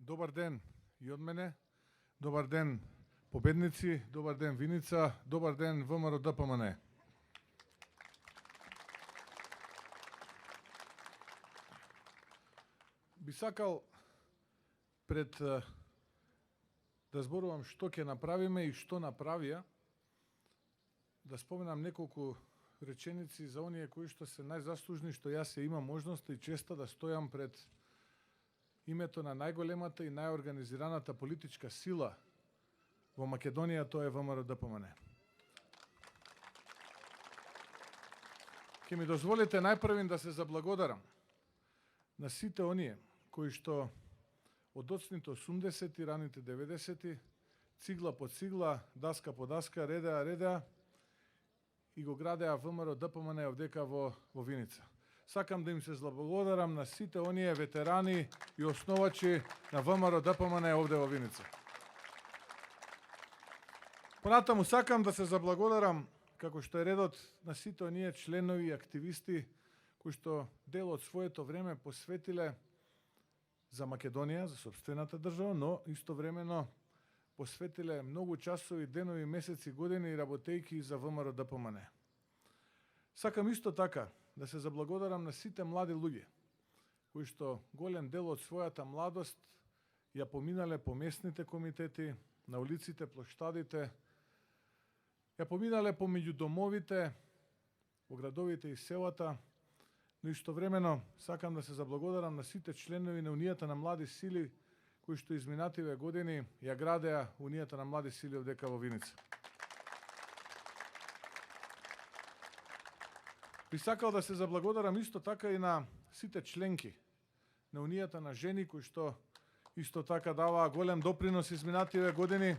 Добар ден и од мене. Добар ден победници, добар ден Виница, добар ден ВМРО ДПМН. Би сакал пред да зборувам што ќе направиме и што направија, да споменам неколку реченици за оние кои што се најзаслужни, што јас се имам можност и честа да стојам пред името на најголемата и најорганизираната политичка сила во Македонија, тоа е ВМРО ДПМН. Ке ми дозволите најпрвин да се заблагодарам на сите оние кои што од доцните 80-ти, раните 90-ти, цигла по цигла, даска по даска, редеа и го градеа ВМРО ДПМН овдека во Виница. Сакам да им се заблагодарам на сите оние ветерани и основачи на ВМРО ДПМН овде во Виница. Понатаму сакам да се заблагодарам, како што е редот, на сите оние членови и активисти кои што дел од своето време посветиле за Македонија, за сопствената држава, но истовремено посветиле многу часови, денови, месеци, години работејки за ВМРО ДПМН. Сакам исто така да се заблагодарам на сите млади луѓе кои што голем дел од својата младост ја поминале по местните комитети, на улиците, плоштадите, ја поминале помеѓу домовите, во градовите и селата, но истовремено сакам да се заблагодарам на сите членови на Унијата на млади сили кои што изминативе години ја градеа Унијата на млади сили овдека во Виница. Би сакал да се заблагодарам исто така и на сите членки на Унијата на жени кои што исто така даваа голем допринос изминативе години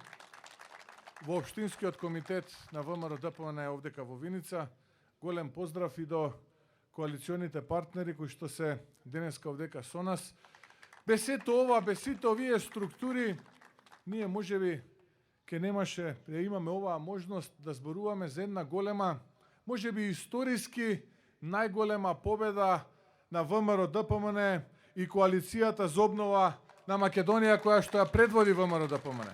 во Општинскиот комитет на ВМРО ДПМН овдека во Виница. Голем поздрав и до коалиционите партнери кои што се денеска овдека со нас. Без сето ова, без сите овие структури, ние можеби ке немаше да имаме оваа можност да зборуваме за една голема, можеби историски најголема победа на ВМРО ДПМН и коалицијата за обнова на Македонија која што ја предводи ВМРО ДПМН.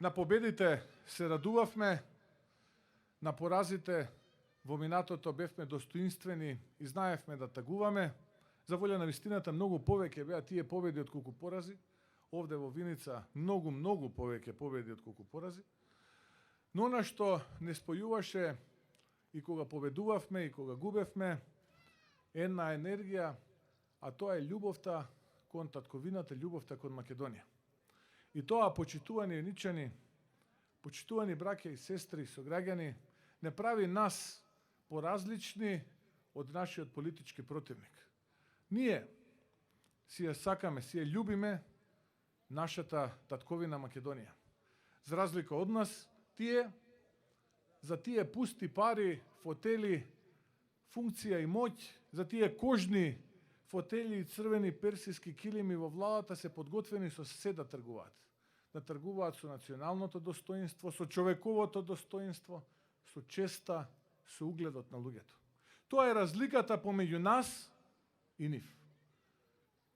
На победите се радувавме, на поразите во минатото бевме достоинствени и знаевме да тагуваме. За волја на вистината многу повеќе беа тие победи од колку порази. Овде во Виница многу повеќе победи од колку порази. Но она што не спојуваше и кога победувавме и кога губевме, една енергија, а тоа е љубовта кон татковината, љубовта кон Македонија. И тоа, почитувани еничани, почитувани браќа и сестри, сограѓани, не прави нас поразлични од нашиот политички противник. Ние си ја сакаме, си ја љубиме нашата татковина Македонија. За разлика од нас, за тие пусти пари, фотели, функција и моќ, за тие кожни фотели и црвени персиски килими во владата се подготвени со се да тргуваат. Да тргуваат со националното достоинство, со човековото достоинство, со честа, со угледот на луѓето. Тоа е разликата помеѓу нас и нив.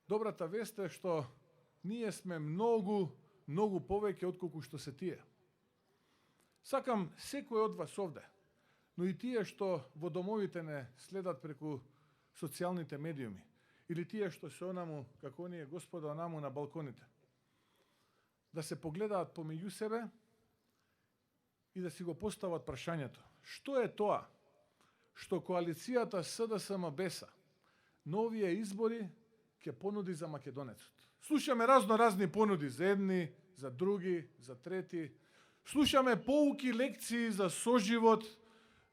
Добрата вест е што ние сме многу повеќе отколку што се тие. Сакам секој од вас овде, но и тие што во домовите не следат преку социјалните медиуми, или тие што се онаму, како оние господа онаму на балконите, да се погледаат помеѓу себе и да си го постават прашањето. Што е тоа што коалицијата СДСМ-БЕСА на овие избори ќе понуди за македонецот? Слушаме разни понуди за едни, за други, за трети. Слушаме поуки, лекции за соживот,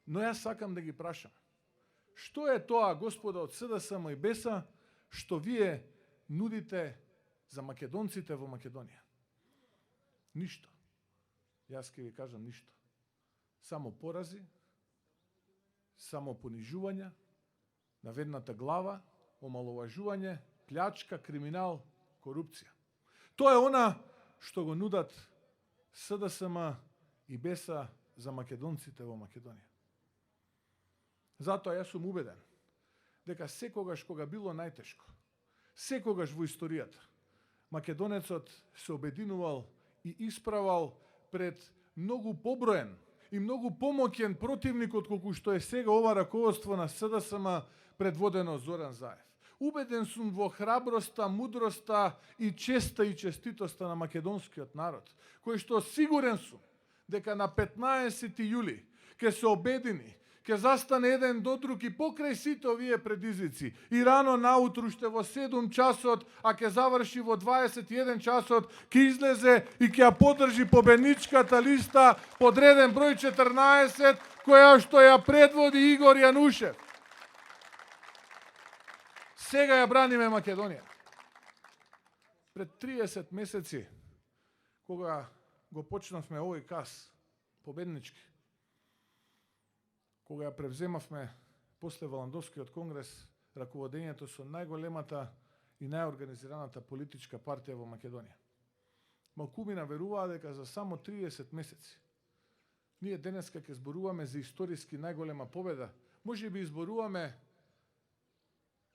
но јас сакам да ги прашам. Што е тоа, господа од СДСМ и БЕСА, што вие нудите за македонците во Македонија? Ништо. Јас ќе ви кажам ништо. Само порази, само понижување, наведната глава, омаловажување, плячка, криминал, корупција. Тоа е она што го нудат СДСМ и БЕСА за македонците во Македонија. Затоа јас сум убеден дека секогаш кога било најтешко, секогаш во историјата, македонецот се обединувал и исправал пред многу поброен и многу помоќен противник од колку што е сега ова раководство на СДСМ предводено од Зоран Заев. Убеден сум во храброста, мудроста и честа и честитоста на македонскиот народ, кој што сигурен сум дека на 15 јули ќе се обедини, ќе застане еден до друг и покрај сите овие предизвици. И рано наутру уште во 7 часот, а ќе заврши во 21 часот, ќе излезе и ќе ја поддржи победничката листа под реден број 14, која што ја предводи Игор Јанушев. Сега ја браниме Македонија. Пред 30 месеци, кога го почнавме овој кас, победнички, кога ја превземавме после Валандовскиот конгрес раководењето со најголемата и најорганизираната политичка партија во Македонија. Малкумина веруваа дека за само 30 месеци ние денеска ќе зборуваме за историски најголема победа, може би изборуваме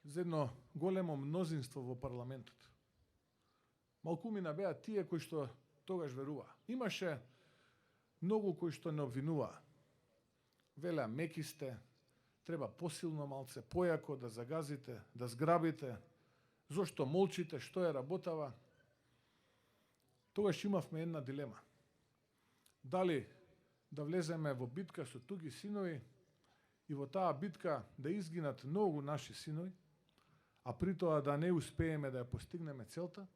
за едно големо мнозинство во парламентот. Малкумина беа тие кои што тогаш веруваа. Имаше многу кои што не обвинуваа. Велеа, меки сте, треба посилно малце, појако да загазите, да зграбите, зошто молчите, што е работава. Тогаш имавме една дилема. Дали да влеземе во битка со туги синови и во таа битка да изгинат многу наши синови, а при тоа да не успееме да ја постигнеме целта,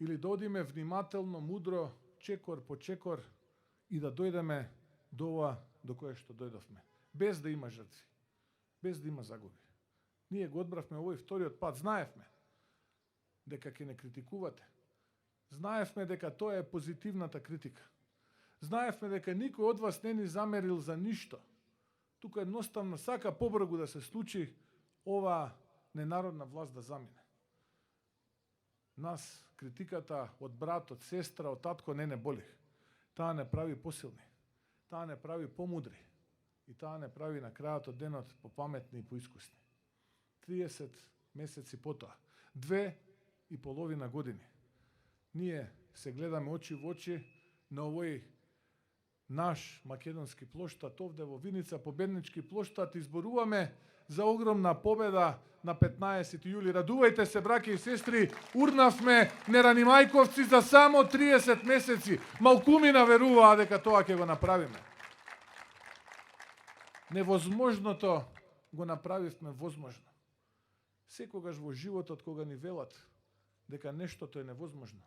или да одиме внимателно, мудро, чекор по чекор и да дојдеме до ова до кое што дојдовме, без да има жртви, без да има загуби. Ние го одбравме овој вториот пат, знаевме дека ќе не критикувате. Знаевме дека тоа е позитивната критика. Знаевме дека никој од вас не ни замерил за ништо. Тука едноставно сака побрзо да се случи ова ненародна власт да замине. Нас критиката од брат, од сестра, од татко не боли. Таа не прави посилни. Таа не прави помудри. И таа не прави на крајот од денот попаметни и поискусни. 30 месеци потоа, 2,5 години, ние се гледаме очи во очи на овој наш македонски плоштад овде во Виница, победнички плоштад, изборуваме за огромна победа на 15 јули. Радувајте се, браќа и сестри, урнавме неранимајковци за само 30 месеци. Малкумина веруваа дека тоа ќе го направиме. Невозможното го направивме возможно. Секогаш во животот кога ни велат дека нештото е невозможно,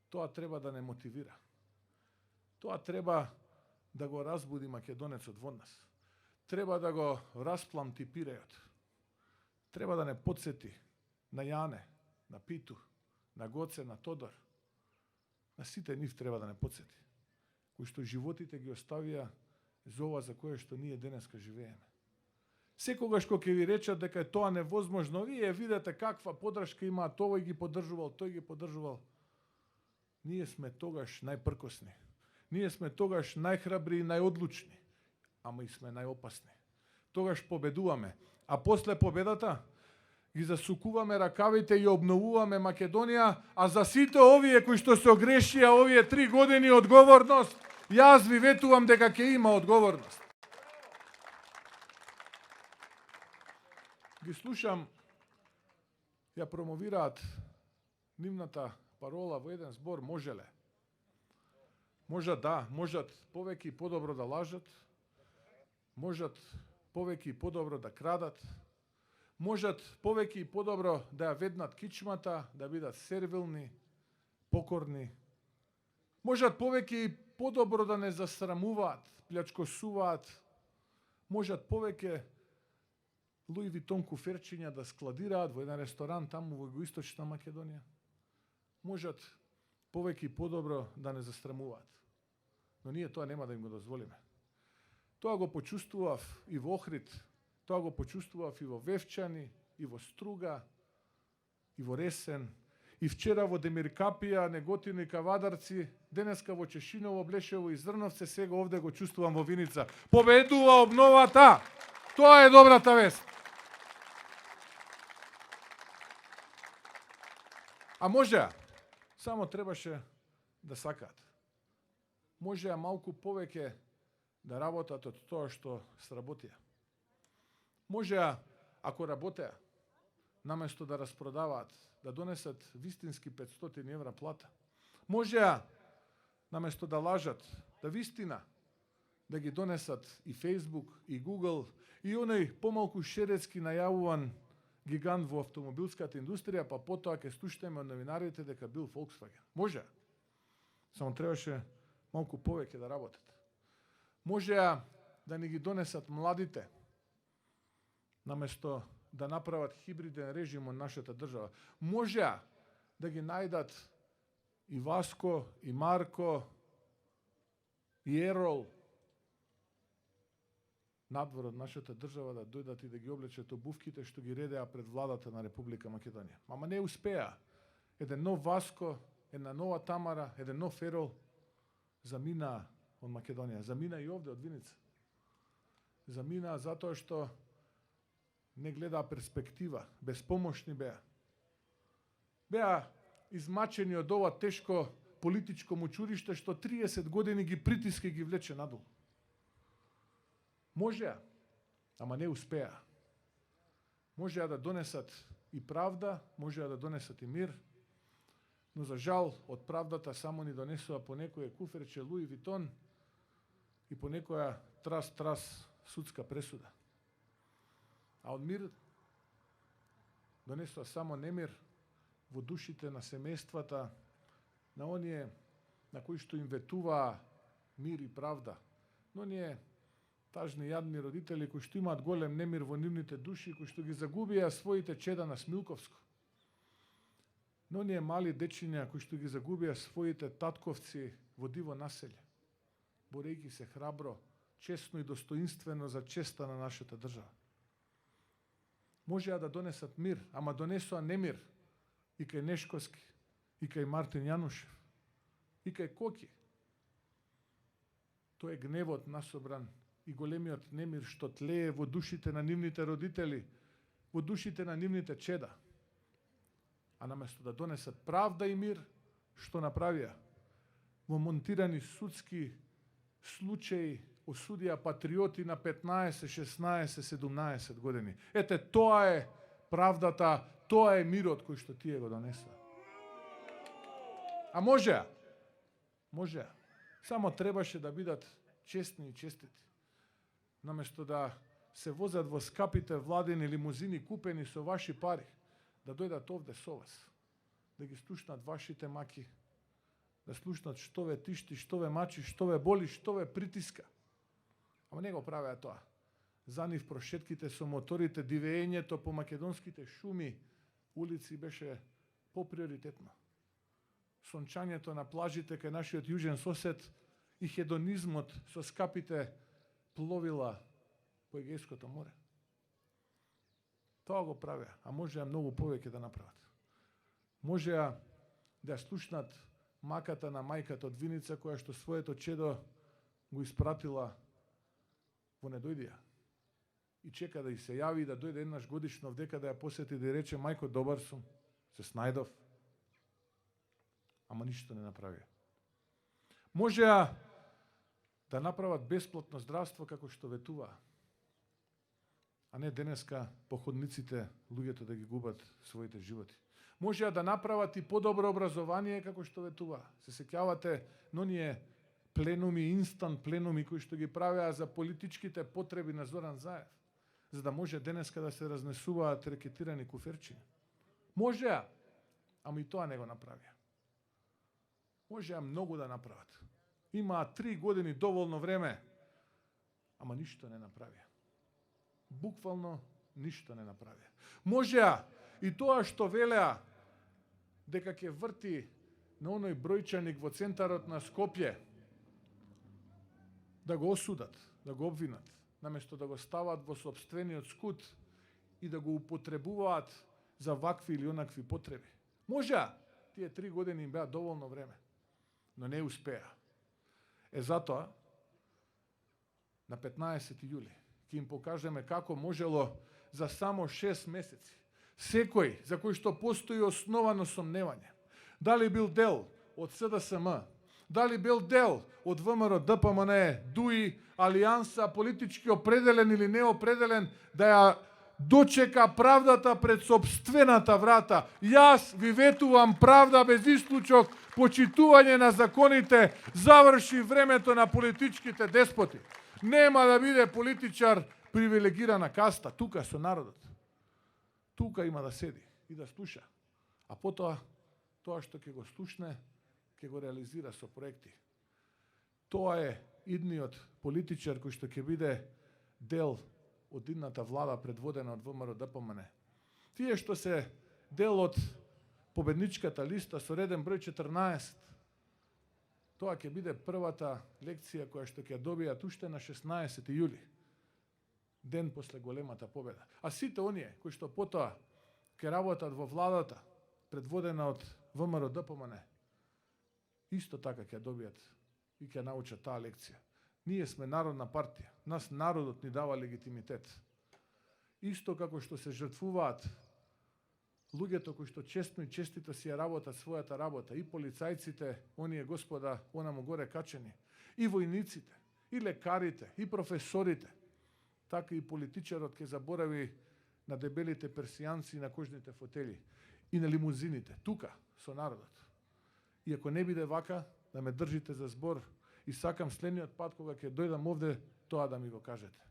тоа треба да не мотивира. Тоа треба да го разбуди македонецот во нас. Треба да го распламти пирејот. Треба да не подсети на Јане, на Питу, на Гоце, на Тодор. На сите нив треба да не подсети. Кои што животите ги оставија за ова за кое што ние денеска живееме. Секогаш кога ќе ви речат дека е тоа невозможно, вие видите каква поддршка имаат, овој ги поддржувал, тој ги поддржувал. Ние сме тогаш најпркосни. Ние сме тогаш најхрабри и најодлучни, ама и сме најопасни. Тогаш победуваме, а после победата ги засукуваме ракавите и обновуваме Македонија, а за сите овие кои што се огрешија овие 3 години одговорност, јас ви ветувам дека ќе има одговорност. Ги слушам, ја промовираат нивната парола во еден збор, можеле. Можат да, можат повеќе и подобро да лажат, можат повеќе и подобро да крадат, можат повеќе и подобро да ја веднат кичмата, да бидат сервилни, покорни, можат повеќе и подобро да не засрамуваат, плячкосуваат, можат повеќе Луи Витон куферчиња да складираат во еден ресторан таму во Југоисточна Македонија, можат повеќе и подобро да не застрамуваат. Но ние тоа нема да им го дозволиме. Тоа го почувствував и во Охрид, тоа го почувствував и во Вевчани, и во Струга, и во Ресен, и вчера во Демиркапија, Неготино и Кавадарци, денеска во Чешиново, Блешево и Зрновце, сега овде го чувствувам во Виница. Победува обновата! Тоа е добрата вест. А можеа, само требаше да сакаат. Можеа малку повеќе да работат од тоа што сработија. Можеа, ако работеа, наместо да распродаваат, да донесат вистински 500 евра плата. Можеа, наместо да лажат, да вистина, да ги донесат и Facebook, и Google, и оној помалку шерецки најавуван гигант во автомобилската индустрија, па потоа ќе слушнеме од новинарите дека бил Volkswagen. Може. Само требаше малку повеќе да работат. Можеа да ни ги донесат младите, наместо да направат хибриден режим од нашата држава. Можеа да ги најдат и Васко, и Марко, и Ерол надвор од нашата држава да дојдат и да ги облечат обувките што ги редеа пред владата на Република Македонија. Ама не успеа. Еден нов Васко, една нова Тамара, еден нов Ерол замина од Македонија. Замина и овде од Виница. Замина затоа што не гледаа перспектива, безпомошни беа. Беа измачени од ова тешко политичко мучуриште што 30 години ги притиска и ги влече надолу. Можеа, ама не успеа. Можеа да донесат и правда, можеа да донесат и мир, но за жал од правдата само ни донесува по некоја куферче Луи Витон и по некоја трас судска пресуда. А од мир донесува само немир во душите на семејствата, на оние на кои што им ветуваа мир и правда. Но ние тажни јадни родители кои што имаат голем немир во нивните души, кои што ги загубија своите чеда на Смилковско. Но ние мали дечиња кои што ги загубија своите татковци во диво населје, борејќи се храбро, честно и достоинствено за честа на нашата држава. Можеа да донесат мир, ама донесоа немир и кај Нешковски, и кај Мартин Јанушев, и кај Коки. Тоа е гневот насобран и големиот немир што тлее во душите на нивните родители, во душите на нивните чеда. А наместо да донесат правда и мир, што направија? Во монтирани судски случаи осудија патриоти на 15, 16, 17 години. Ете, тоа е правдата, тоа е мирот кој што тие го донесоа. А можеа. Можеа. Само требаше да бидат честни и честити. Наместо да се возат во скапите владени лимузини купени со ваши пари, да дојдат овде со вас, да ги слушнат вашите маки, да слушнат што ве тишти, што ве мачи, што ве боли, што ве притиска. Ама не го правеа тоа. За нив прошетките со моторите, дивеењето по македонските шуми, улици беше поприоритетно. Сончањето на плажите кај нашиот јужен сосед и хедонизмот со скапите пловила по Егејското море. Тоа го правеа, а можеа многу повеќе да направат. Можеа да слушнат маката на мајката од Виница која што своето чедо го испратила во Недојдија. И чека да и се јави да дојде еднаш годишно вдека да ја посети да ја рече мајко добар сум, се снајдов. Ама ништо не направија. Можеа да направат бесплатно здравство како што ветуваа. А не денеска по ходниците луѓето да ги губат своите животи. Можеа да направат и подобро образование како што ветуваа. Се сеќавате на оние пленуми, инстант пленуми кои што ги правеа за политичките потреби на Зоран Заев, за да може денеска да се разнесуваат рекетирани куферчиња. Можеа, ама и тоа не го направија. Можеа многу да направат. Имаа 3 години доволно време, ама ништо не направија. Буквално ништо не направија. Можеа и тоа што велеа дека ќе врти на оној бројчаник во центарот на Скопје, да го осудат, да го обвинат, наместо да го стават во сопствениот скут и да го употребуваат за вакви или онакви потреби. Можеа, тие 3 години им беа доволно време, но не успеа. Затоа, на 15 јули, ќе им покажеме како можело за само 6 месеци, Секој за кој што постои основано сомневање, дали бил дел од СДСМ, дали бил дел од ВМРО, ДПМН, ДУИ, Алијанса, политички определен или неопределен, да ја дочека правдата пред собствената врата. Јас ви ветувам правда без исклучок, почитување на законите, заврши времето на политичките деспоти. Нема да биде политичар привилегирана каста, тука со народот. Тука има да седи и да слуша. А потоа, тоа што ќе го слушне, ќе го реализира со проекти. Тоа е идниот политичар кој што ќе биде дел од идната влада предводена од ВМРО ДПМН. Тие што се дел од победничката листа со реден број 14, тоа ќе биде првата лекција која што ќе добијат уште на 16 јули, ден после големата победа. А сите оние кои што потоа ќе работат во владата предводена од ВМРО ДПМН, исто така ќе добијат и ќе научат таа лекција. Ние сме народна партија. Нас народот ни дава легитимитет. Исто како што се жртвуваат луѓето кои што честно и честито си ја работат својата работа, и полицајците, оние господа, онаму горе качени, и војниците, и лекарите, и професорите, така и политичарот ќе заборави на дебелите персијанци и на кожните фотели и на лимузините, тука, со народот. И ако не биде вака, да ме држите за збор и сакам следниот пат кога ќе дојдам овде, тоа да ми го кажете.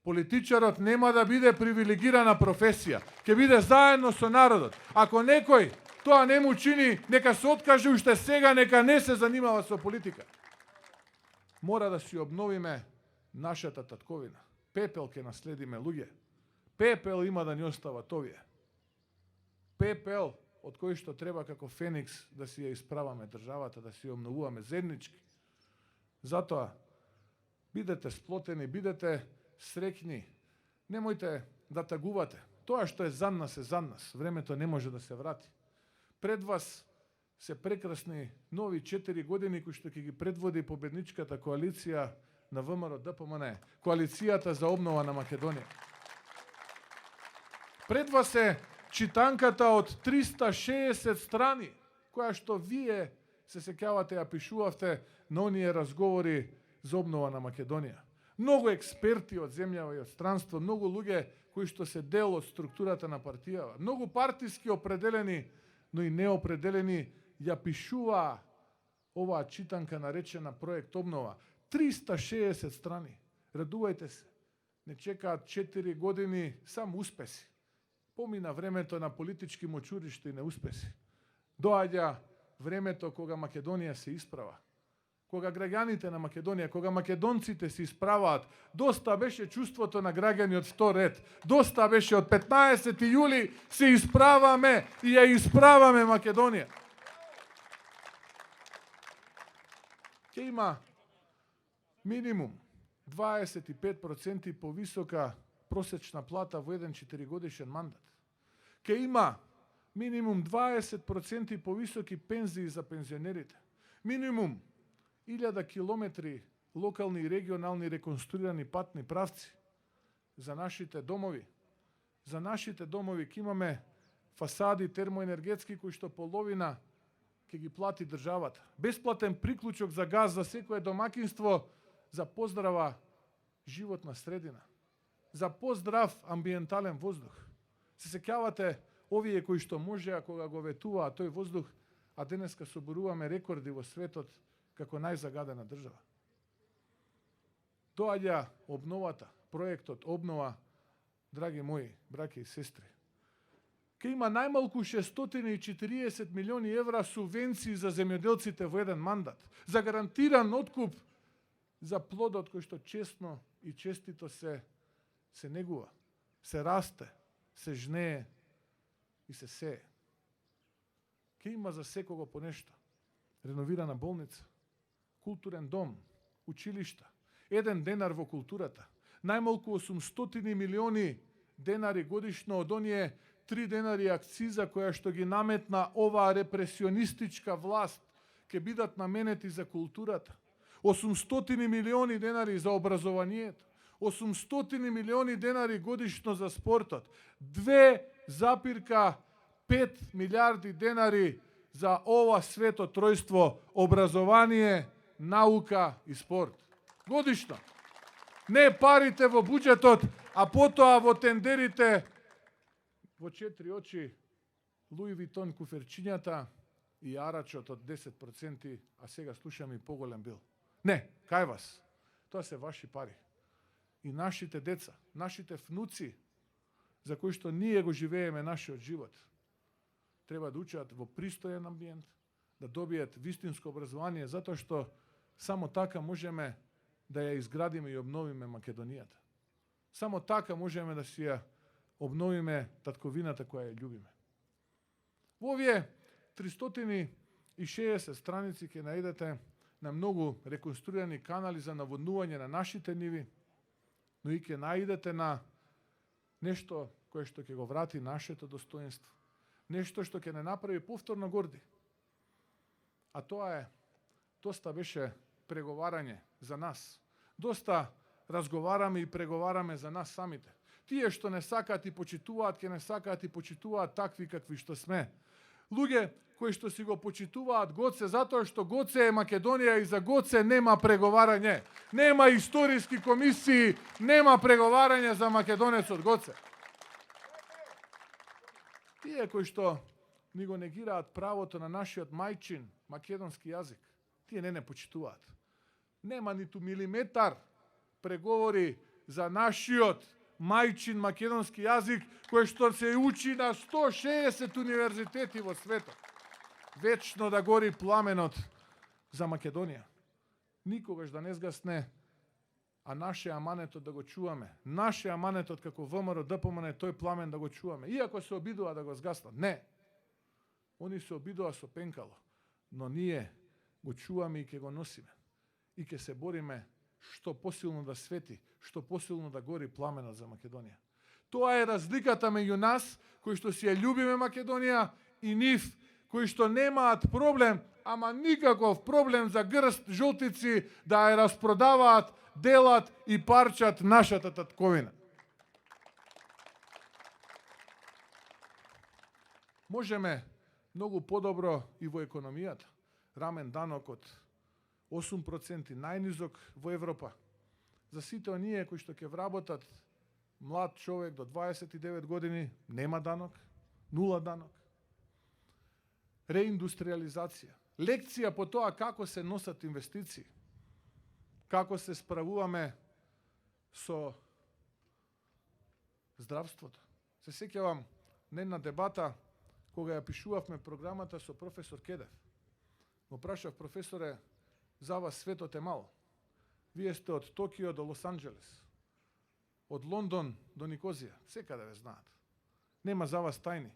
Политичарот нема да биде привилегирана професија, ќе биде заедно со народот. Ако некој тоа не му чини, нека се откаже уште сега, нека не се занимава со политика. Мора да си обновиме нашата татковина. Пепел ќе наследиме, луѓе. Пепел има да ни остават овие. Пепел од кој што треба како феникс да си ја исправаме државата, да си ја обновуваме заеднички. Затоа, бидете сплотени, бидете среќни, немојте да тагувате. Тоа што е за нас е за нас. Времето не може да се врати. Пред вас се прекрасни нови 4 години кои што ќе ги предводи победничката коалиција на ВМРО ДПМН, коалицијата за обнова на Македонија. Пред вас е читанката од 360 страни, која што вие се сеќавате, ја пишувавте на оние разговори за обнова на Македонија. Многу експерти од земјава и од странство, многу луѓе кои што се дел од структурата на партијава, многу партиски определени, но и неопределени, ја пишуваа оваа читанка наречена проект обнова. 360 страни. Радувајте се. Не чекаат 4 години само успеси. Помина времето на политички мочуришта и неуспеси. Доаѓа времето кога Македонија се исправа. Кога граѓаните на Македонија, кога македонците се исправаат, доста беше чувството на граѓани од втор ред. Доста беше од 15 јули се исправаме и ја исправаме Македонија. Ке има минимум 25% повисока просечна плата во еден 4-годишен мандат. Ке има минимум 20% повисоки пензии за пензионерите. Минимум 1000 километри локални и регионални реконструирани патни правци за нашите домови. За нашите домови ќе имаме фасади термоенергетски кои што половина ќе ги плати државата. Бесплатен приклучок за газ за секое домакинство, за поздрава животна средина, за поздрав амбиентален воздух. Се сеќавате овие кои што можеа кога го ветуваа тој воздух, а денеска соборуваме рекорди во светот како најзагадена држава. Доаѓа обновата, проектот обнова, драги мои браќа и сестри. Ке има најмалку 640 милиони евра субвенции за земјоделците во еден мандат, за гарантиран откуп за плодот кој што честно и честито се негува, се расте, се жнее и се сее. Ке има за секого по нешто. Реновирана болница, културен дом, училишта, 1 денар во културата, најмалку 800 милиони денари годишно од оние 3 денари акциза која што ги наметна оваа репресионистичка власт, ќе бидат наменети за културата. 800 милиони денари за образованието, 800 милиони денари годишно за спортот, запирка 5 милиарди денари за ова свето тројство образование, наука и спорт. Годишно. Не парите во буџетот, а потоа во тендерите во 4 очи Луи Витон куферчињата и арачот од 10%, а сега слушам и поголем бил. Не, кај вас. Тоа се ваши пари. И нашите деца, нашите внуци, за кои што ние го живееме нашиот живот, треба да учат во пристоен амбиент, да добијат вистинско образование, затоа што само така можеме да ја изградиме и обновиме Македонијата. Само така можеме да си ја обновиме татковината која ја љубиме. Во овие 360 страници ќе најдете на многу реконструирани канали за наводнување на нашите ниви, но и ќе најдете на нешто кое што ќе го врати нашето достоинство. Нешто што ќе не направи повторно горди. А тоа е, доста беше преговарање за нас. Доста разговараме и преговараме за нас самите. Тие што не сакаат и почитуваат, ќе не сакаат и почитуваат такви какви што сме. Луѓе кои што си го почитуваат Гоце, затоа што Гоце е Македонија и за Гоце нема преговарање. Нема историски комисии, нема преговарање за македонецот Гоце. Тие кои што ни го негираат правото на нашиот мајчин македонски јазик, тие не почитуваат. Нема ниту милиметар преговори за нашиот мајчин македонски јазик, кој што се учи на 160 универзитети во светот. Вечно да гори пламенот за Македонија. Никогаш да не згасне, а нашиот аманетот да го чуваме. Нашиот аманетот како ВМРО ДПМН, тој пламен да го чуваме. Иако се обидува да го згаснат. Не. Они се обидува со пенкало. Но ние го чуваме и ќе го носиме. И ќе се бориме што посилно да свети, што посилно да гори пламенот за Македонија. Тоа е разликата меѓу нас, кои што си ја љубиме Македонија, и нив, кои што немаат проблем, ама никаков проблем за грст жолтици да ја распродаваат, делат и парчат нашата татковина. Можеме многу подобро и во економијата. Рамен данок од 8% најнизок во Европа. За сите оние кои што ќе вработат, млад човек до 29 години, нема данок, нула данок. Реиндустриализација. Лекција по тоа како се носат инвестиции. Како се справуваме со здравството. Се сеќавам на една дебата кога ја пишувавме програмата со професор Кедев. Го прашав: професоре, за вас светот е мал. Вие сте од Токио до Лос Анџелес, од Лондон до Никозија, секаде ве знаат. Нема за вас тајни.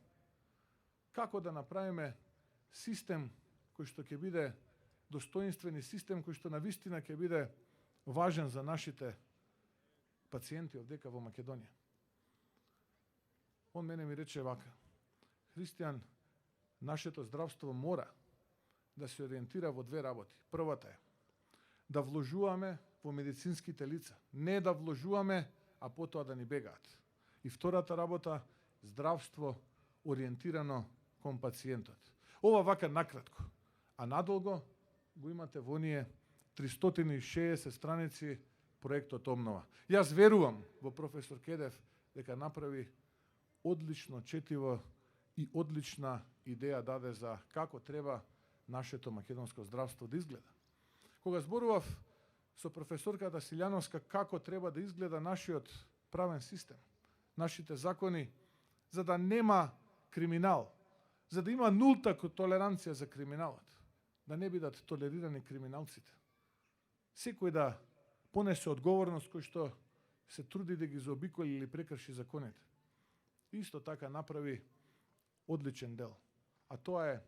Како да направиме систем кој што ќе биде достоинствен и систем кој што навистина ќе биде важен за нашите пациенти овдека во Македонија? Он мене ми рече вака: Христијан, нашето здравство мора да се ориентира во две работи. Првата е да вложуваме во медицинските лица, не да вложуваме, а потоа да ни бегаат. И втората работа, здравство ориентирано кон пациентот. Ова вака накратко, а надолго го имате во оние 360 страници проектот Обнова. Јас верувам во професор Кедев дека направи одлично четиво и одлична идеја даде за како треба нашето македонско здравство да изгледа. Кога зборував со професорката Силјановска како треба да изгледа нашиот правен систем, нашите закони, за да нема криминал, за да има нулта толеранција за криминалот, да не бидат толерирани криминалците. Секој да понесе одговорност кој што се труди да ги заобиколи или прекрши законите. Исто така направи одличен дел. А тоа е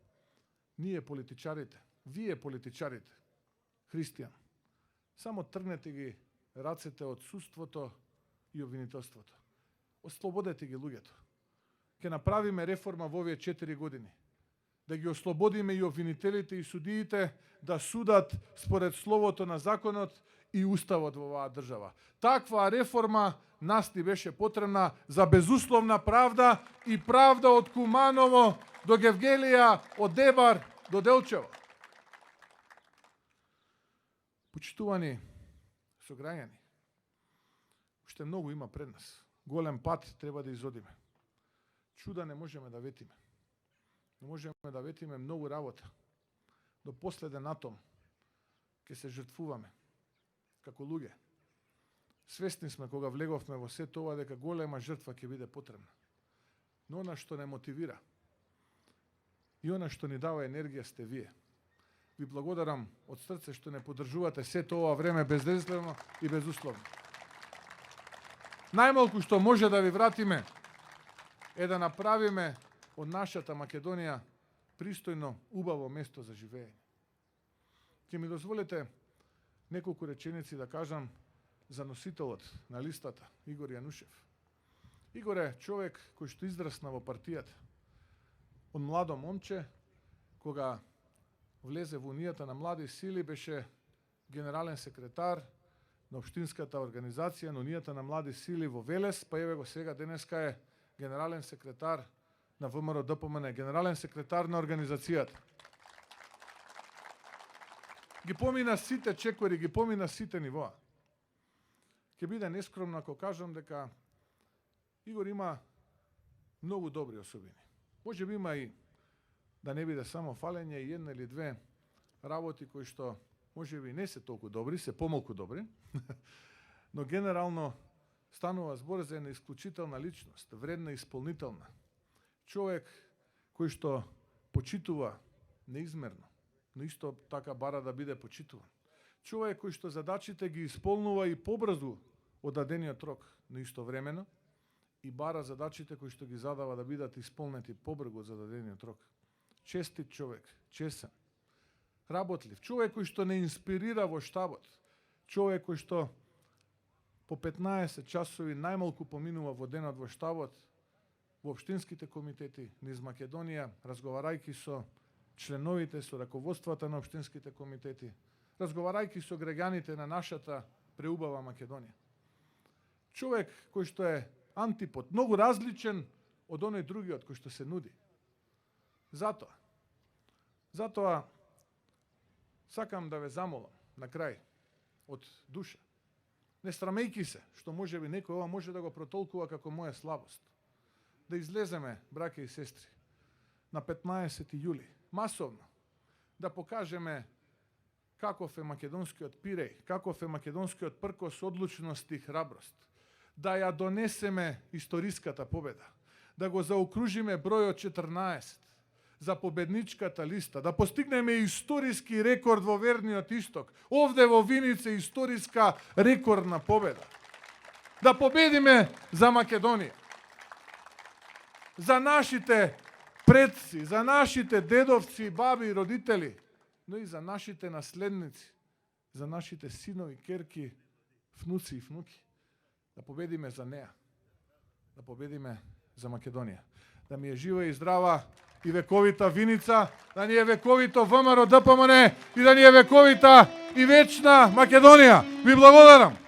ние политичарите, вие политичарите, Христијан, само тргнете ги рацете од судството и обвинителството. Ослободете ги луѓето. Ке направиме реформа во овие 4 години. Да ги ослободиме и обвинителите и судиите да судат според словото на законот и уставот во оваа држава. Таква реформа нас ни беше потребна за безусловна правда и правда од Куманово до Гевгелија, од Дебар до Делчево. Почитувани сограѓани, уште многу има пред нас. Голем пат треба да изодиме. Чуда не можеме да ветиме. Не можеме да ветиме многу работа. До последен атом ќе се жртвуваме како луѓе. Свесни сме кога влеговме во сето ова дека голема жртва ќе биде потребна. Но она што не мотивира и она што ни дава енергија сте вие. Ви благодарам од срце што не поддржувате сето ова време безрезервно и безусловно. Најмалку што може да ви вратиме е да направиме од нашата Македонија пристојно, убаво место за живење. Ќе ми дозволите неколку реченици да кажам за носителот на листата, Игор Јанушев. Игор е човек кој што израсна во партијата. Од младо момче, кога влезе во Унијата на млади сили, беше генерален секретар на општинската организација на Унијата на млади сили во Велес, па еве го сега денеска е генерален секретар на ВМРО ДПМН, генерален секретар на организацијата. Ги помина сите чекори, ги помина сите нивоа. Ќе биде нескромно ако кажам дека Игор има многу добри особини. Може би има и, да не биде само фалење, и една или две работи кои што може би не се толку добри, се помалку добри, но генерално станува збор за една исклучителна личност, вредна и исполнителна. Човек кој што почитува неизмерно, но исто така бара да биде почитуван. Човек кој што задачите ги исполнува и побрзу од дадениот рок, но истовремено и бара задачите кои што ги задава да бидат исполнети побрзо за дадениот рок. Честит човек, чесен, работлив, човек кој што не инспирира во штабот, човек кој што по 15 часови најмалку поминува во денот во штабот, во општинските комитети низ Македонија, разговарајќи со членовите, со раководствата на општинските комитети, разговарајќи со граѓаните на нашата преубава Македонија. Човек кој што е антипод, многу различен од оној другиот кој што се нуди. Затоа сакам да ве замолам на крај од душа. Не срамејки се, што може би некој ова може да го протолкува како моја слабост. Да излеземе, браќа и сестри, на 15 јули, масовно, да покажеме каков е македонскиот пиреј, каков е македонскиот пркос, одлучност и храброст. Да ја донесеме историската победа, да го заокружиме бројот 14 за победничката листа, да постигнеме историски рекорд во верниот исток, овде во Виница историска рекордна победа. Да победиме за Македонија, за нашите предци, за нашите дедовци, баби и родители, но и за нашите наследници, за нашите синови, керки, внуци и внуки. Да победиме за неа, да победиме за Македонија. Да ми е жива и здрава и вековита Виница, да ни е вековито ВМРО ДПМН и да ни е вековита и вечна Македонија. Ви благодарам.